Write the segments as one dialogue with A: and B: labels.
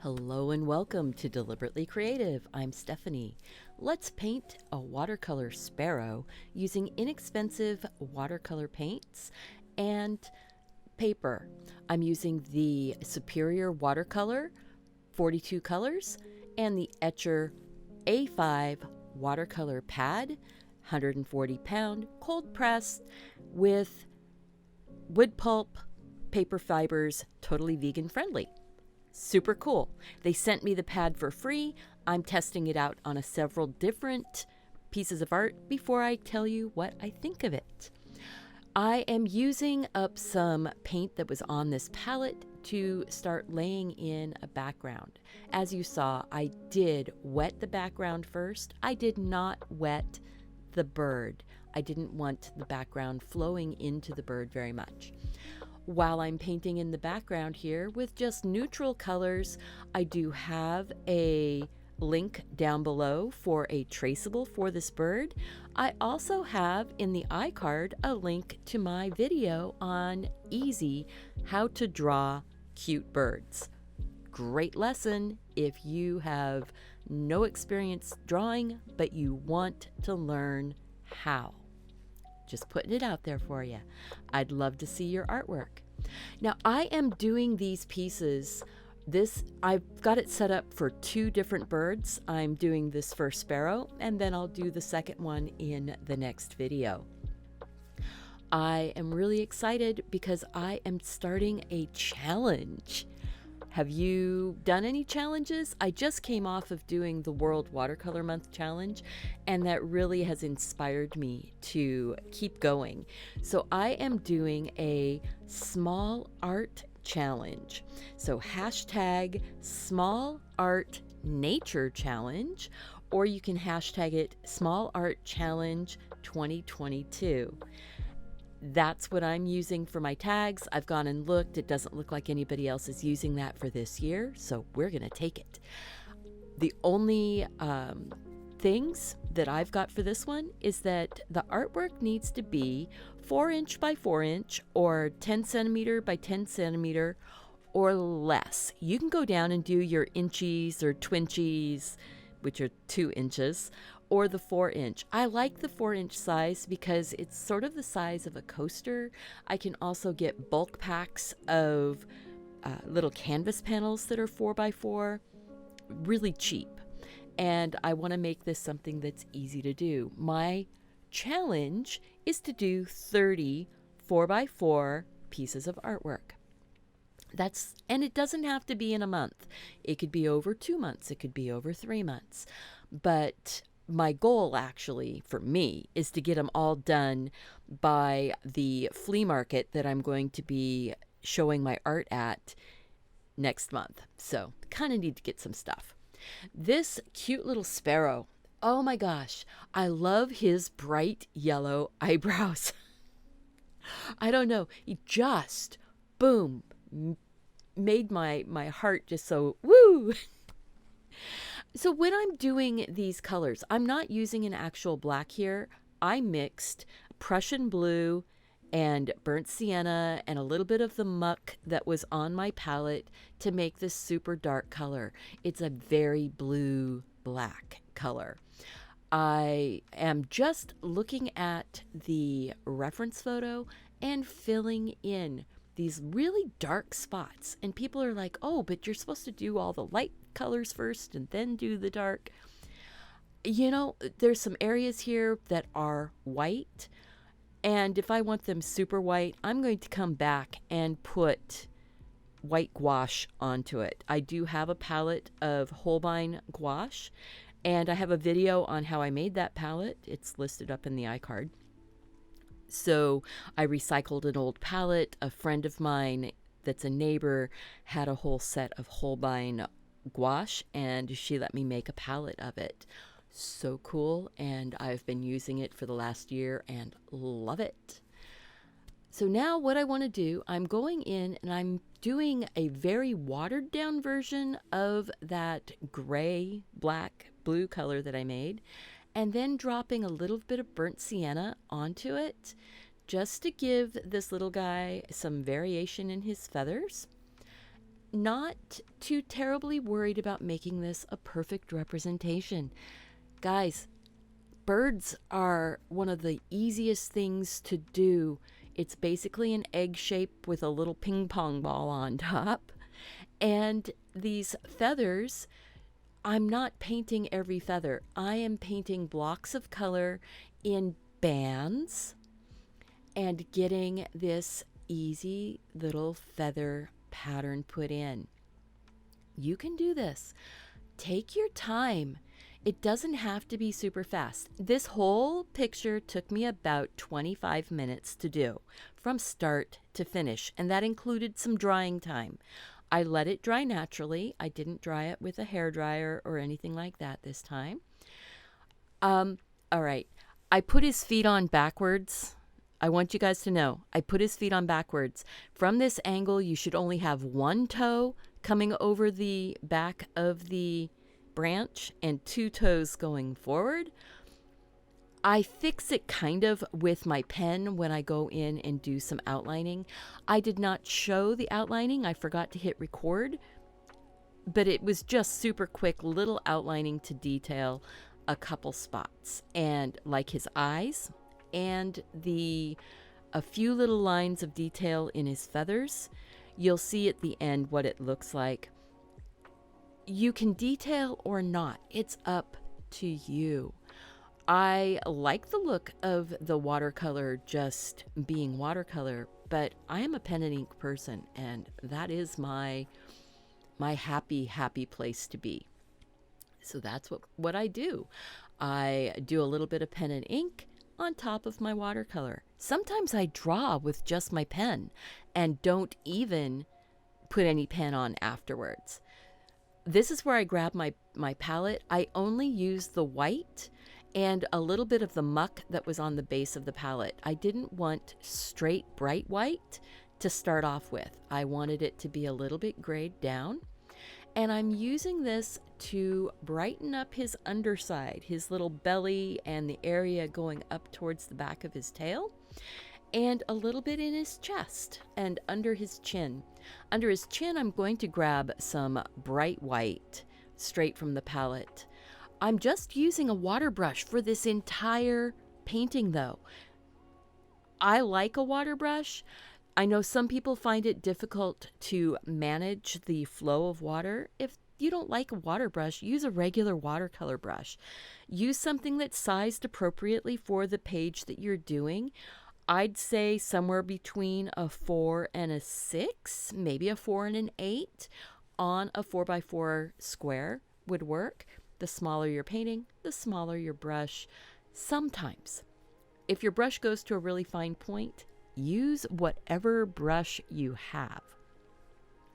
A: Hello and welcome to Deliberately Creative. I'm Stephanie. Let's paint a watercolor sparrow using inexpensive watercolor paints and paper. I'm using the Superior Watercolor 42 colors and the Etcher A5 watercolor pad, 140 pound, cold pressed with wood pulp, paper fibers, totally vegan friendly. Super cool. They sent me the pad for free. I'm testing it out on several different pieces of art before I tell you what I think of it. I am using up some paint that was on this palette to start laying in a background. As you saw, I did wet the background first. I did not wet the bird. I didn't want the background flowing into the bird very much. While I'm painting in the background here with just neutral colors, I do have a link down below for a traceable for this bird. I also have in the iCard a link to my video on easy how to draw cute birds. Great lesson if you have no experience drawing, but you want to learn how. Just putting it out there for you. I'd love to see your artwork. Now I am doing these pieces. I've got it set up for two different birds. I'm doing this first sparrow, and then I'll do the second one in the next video. I am really excited because I am starting a challenge. Have you done any challenges? I just came off of doing the World Watercolor Month challenge, and that really has inspired me to keep going. So I am doing a small art challenge. So hashtag small art nature challenge, or you can hashtag it small art challenge 2022. That's what I'm using for my tags. I've gone and looked. It doesn't look like anybody else is using that for this year, so we're going to take it. The only things that I've got for this one is that the artwork needs to be 4" by 4" or 10 centimeter by 10 centimeter or less. You can go down and do your inchies or twinchies, which are 2 inches, or the 4". I like the 4" size because it's sort of the size of a coaster. I can also get bulk packs of little canvas panels that are 4 by 4, really cheap. And I want to make this something that's easy to do. My challenge is to do 30 4 by 4 pieces of artwork. And it doesn't have to be in a month. It could be over 2 months. It could be over 3 months. But my goal actually for me is to get them all done by the flea market that I'm going to be showing my art at next month. So kind of need to get some stuff. This cute little sparrow, oh my gosh, I love his bright yellow eyebrows. I don't know, he just, boom, made my heart just so, woo! So when I'm doing these colors, I'm not using an actual black here. I mixed Prussian blue and burnt sienna and a little bit of the muck that was on my palette to make this super dark color. It's a very blue black color. I am just looking at the reference photo and filling in these really dark spots. And people are like, oh, but you're supposed to do all the light colors first and then do the dark. You know, there's some areas here that are white. And if I want them super white, I'm going to come back and put white gouache onto it. I do have a palette of Holbein gouache, and I have a video on how I made that palette. It's listed up in the iCard. So I recycled an old palette. A friend of mine that's a neighbor had a whole set of Holbein gouache, and she let me make a palette of it. So cool, and I've been using it for the last year and love it. So now what I want to do, I'm going in and I'm doing a very watered down version of that gray, black, blue color that I made, and then dropping a little bit of burnt sienna onto it just to give this little guy some variation in his feathers. not too terribly worried about making this a perfect representation. Guys, birds are one of the easiest things to do. It's basically an egg shape with a little ping pong ball on top. And these feathers, I'm not painting every feather. I am painting blocks of color in bands and getting this easy little feather pattern put in. You can do this. Take your time. It doesn't have to be super fast. This whole picture took me about 25 minutes to do from start to finish, and that included some drying time. I let it dry naturally. I didn't dry it with a hairdryer or anything like that this time. All right. I put his feet on backwards. I want you guys to know, I put his feet on backwards. From this angle, you should only have one toe coming over the back of the branch and two toes going forward. I fix it kind of with my pen when I go in and do some outlining. I did not show the outlining. I forgot to hit record, but it was just super quick little outlining to detail a couple spots, and like his eyes and a few little lines of detail in his feathers. You'll see at the end what it looks like. You can detail or not. It's up to you. I like the look of the watercolor just being watercolor, but I am a pen and ink person, and that is my happy place to be. So that's what I do. I do a little bit of pen and ink on top of my watercolor. Sometimes I draw with just my pen and don't even put any pen on afterwards. This is where I grab my palette. I only use the white and a little bit of the muck that was on the base of the palette. I didn't want straight bright white to start off with. I wanted it to be a little bit grayed down. And I'm using this to brighten up his underside, his little belly and the area going up towards the back of his tail, and a little bit in his chest and under his chin. Under his chin, I'm going to grab some bright white straight from the palette. I'm just using a water brush for this entire painting though. I like a water brush. I know some people find it difficult to manage the flow of water. If you don't like a water brush, use a regular watercolor brush. Use something that's sized appropriately for the page that you're doing. I'd say somewhere between a 4 and a 6, maybe a 4 and an 8 on a 4x4 square would work. The smaller you're painting, the smaller your brush. Sometimes, if your brush goes to a really fine point, use whatever brush you have.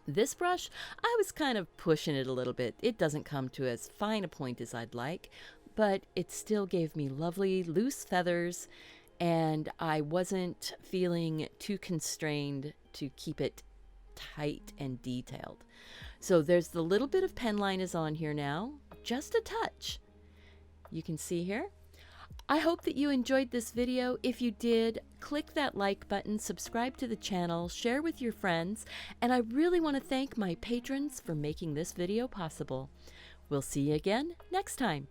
A: This brush, I was kind of pushing it a little bit. It doesn't come to as fine a point as I'd like, but it still gave me lovely loose feathers, and I wasn't feeling too constrained to keep it tight and detailed. So there's the little bit of pen line is on here now, just a touch. You can see here. I hope that you enjoyed this video. If you did, click that like button, subscribe to the channel, share with your friends, and I really want to thank my patrons for making this video possible. We'll see you again next time.